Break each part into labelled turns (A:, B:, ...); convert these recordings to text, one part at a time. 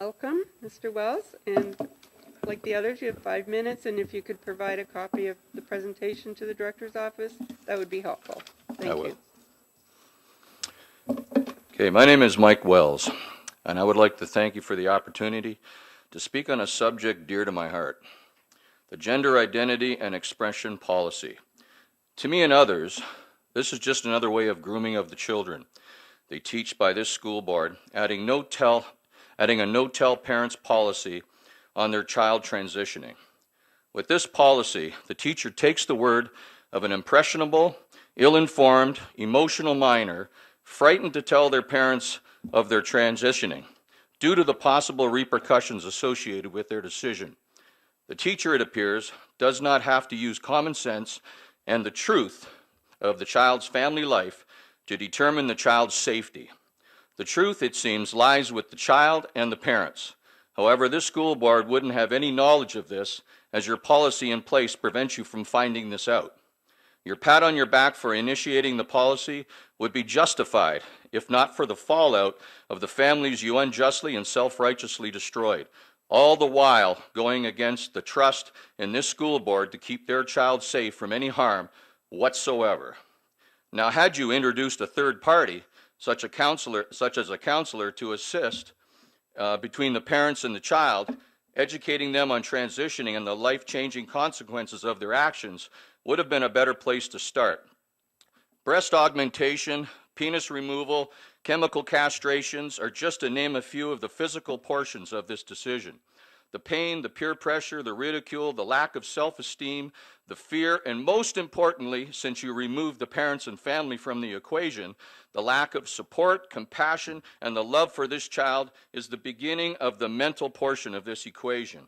A: Welcome, Mr. Wells, and like the others, you have 5 minutes, and if you could provide a copy of the presentation to the director's office, that would be helpful. Thank you.
B: Okay, my name is Mike Wells, and I would like to thank you for the opportunity to speak on a subject dear to my heart, the gender identity and expression policy. To me and others, this is just another way of grooming of the children they teach by this school board, adding a no-tell parents policy on their child transitioning. With this policy, the teacher takes the word of an impressionable, ill-informed, emotional minor frightened to tell their parents of their transitioning due to the possible repercussions associated with their decision. The teacher, it appears, does not have to use common sense and the truth of the child's family life to determine the child's safety. The truth, it seems, lies with the child and the parents. However, this school board wouldn't have any knowledge of this, as your policy in place prevents you from finding this out. Your pat on your back for initiating the policy would be justified if not for the fallout of the families you unjustly and self-righteously destroyed, all the while going against the trust in this school board to keep their child safe from any harm whatsoever. Now, had you introduced a third party, such as a counselor to assist between the parents and the child, educating them on transitioning and the life-changing consequences of their actions would have been a better place to start. Breast augmentation, penis removal, chemical castrations are just to name a few of the physical portions of this decision. The pain, the peer pressure, the ridicule, the lack of self-esteem, the fear, and most importantly, since you remove the parents and family from the equation, the lack of support, compassion, and the love for this child is the beginning of the mental portion of this equation.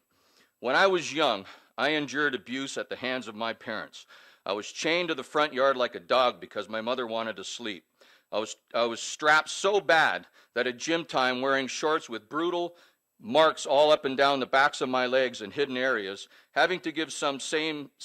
B: When I was young, I endured abuse at the hands of my parents. I was chained to the front yard like a dog because my mother wanted to sleep. I was strapped so bad that at gym time, wearing shorts with brutal marks all up and down the backs of my legs and hidden areas, having to give some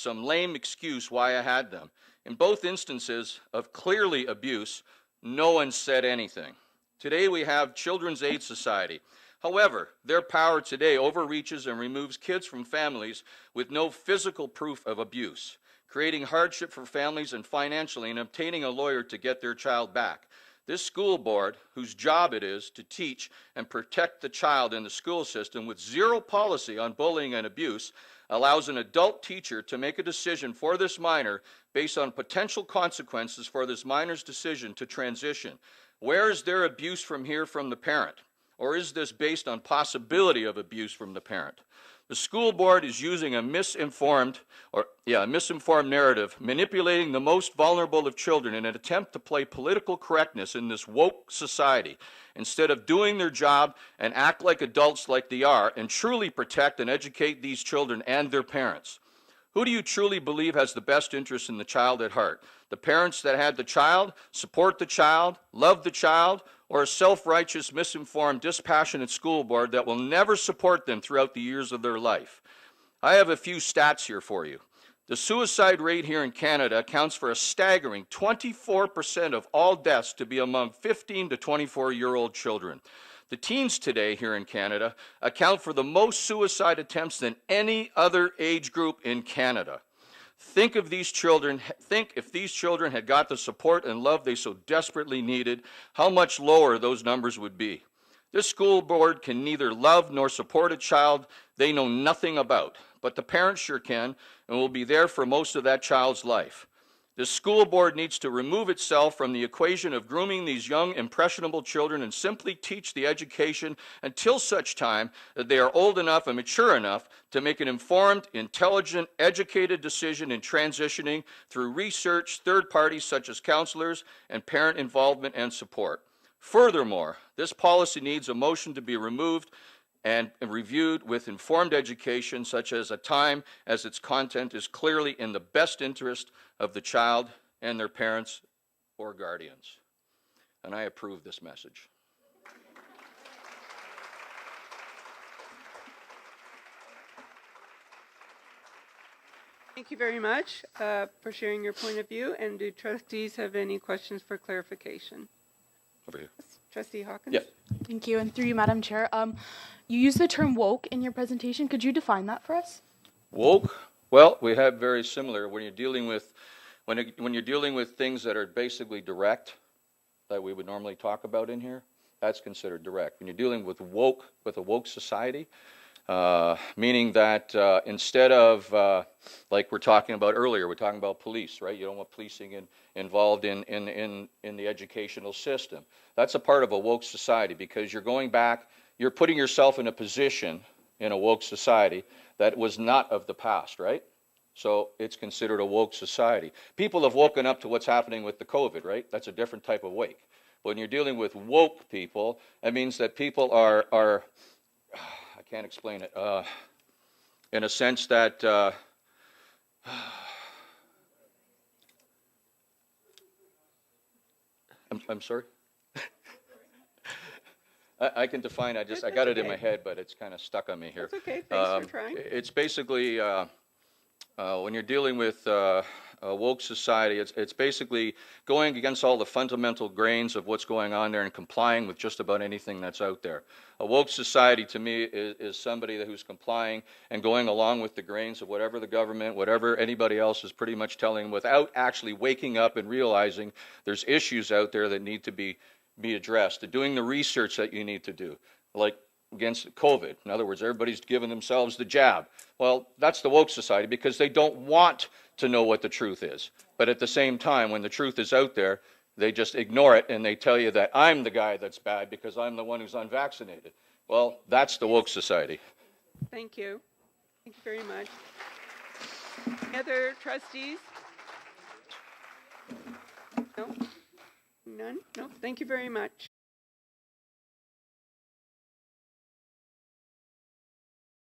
B: lame excuse why I had them. In both instances of clearly abuse, no one said anything. Today we have Children's Aid Society. However, their power today overreaches and removes kids from families with no physical proof of abuse, creating hardship for families and financially and obtaining a lawyer to get their child back. This school board, whose job it is to teach and protect the child in the school system with zero policy on bullying and abuse, allows an adult teacher to make a decision for this minor based on potential consequences for this minor's decision to transition. Where is there abuse from the parent? Or is this based on possibility of abuse from the parent? The school board is using a misinformed narrative, manipulating the most vulnerable of children in an attempt to play political correctness in this woke society, instead of doing their job and act like adults like they are and truly protect and educate these children and their parents. Who do you truly believe has the best interest in the child at heart? The parents that had the child, support the child, love the child, or a self-righteous, misinformed, dispassionate school board that will never support them throughout the years of their life? I have a few stats here for you. The suicide rate here in Canada accounts for a staggering 24% of all deaths to be among 15 to 24-year-old children. The teens today here in Canada account for the most suicide attempts than any other age group in Canada. Think if these children had got the support and love they so desperately needed, how much lower those numbers would be. This school board can neither love nor support a child they know nothing about, but the parents sure can and will be there for most of that child's life. The school board needs to remove itself from the equation of grooming these young, impressionable children and simply teach the education until such time that they are old enough and mature enough to make an informed, intelligent, educated decision in transitioning through research, third parties such as counselors, and parent involvement and support. Furthermore, this policy needs a motion to be removed and reviewed with informed education, such as a time as its content is clearly in the best interest of the child and their parents or guardians. And I approve this message.
A: Thank you very much for sharing your point of view. And do trustees have any questions for clarification?
B: over here.
A: Trustee Hawkins?
B: Yeah.
C: Thank you, and through you, Madam Chair. You used the term woke in your presentation. Could you define that for us?
B: Woke? Well, we have very similar. When you're dealing with when you're dealing with things that are basically direct, that we would normally talk about in here, that's considered direct. When you're dealing with a woke society, meaning that instead of like we're talking about earlier, we're talking about police, right? You don't want policing involved in the educational system. That's a part of a woke society because you're going back, you're putting yourself in a position in a woke society that was not of the past, right? So it's considered a woke society. People have woken up to what's happening with the COVID, right? That's a different type of wake. But when you're dealing with woke people, that means that people are I can't explain it, in a sense that I'm sorry? I can define, I got it in my head, but it's kind of stuck on me here.
A: That's okay, thanks for trying.
B: It's basically, when you're dealing with a woke society, it's basically going against all the fundamental grains of what's going on there and complying with just about anything that's out there. A woke society, to me, is somebody who's complying and going along with the grains of whatever the government, whatever anybody else is pretty much telling, without actually waking up and realizing there's issues out there that need to be addressed, to doing the research that you need to do, like against COVID. In other words, everybody's giving themselves the jab. Well, that's the woke society because they don't want to know what the truth is. But at the same time, when the truth is out there, they just ignore it and they tell you that I'm the guy that's bad because I'm the one who's unvaccinated. Well, that's the woke society.
A: Thank you. Thank you very much. Any other trustees? No? None? No? Thank you very much.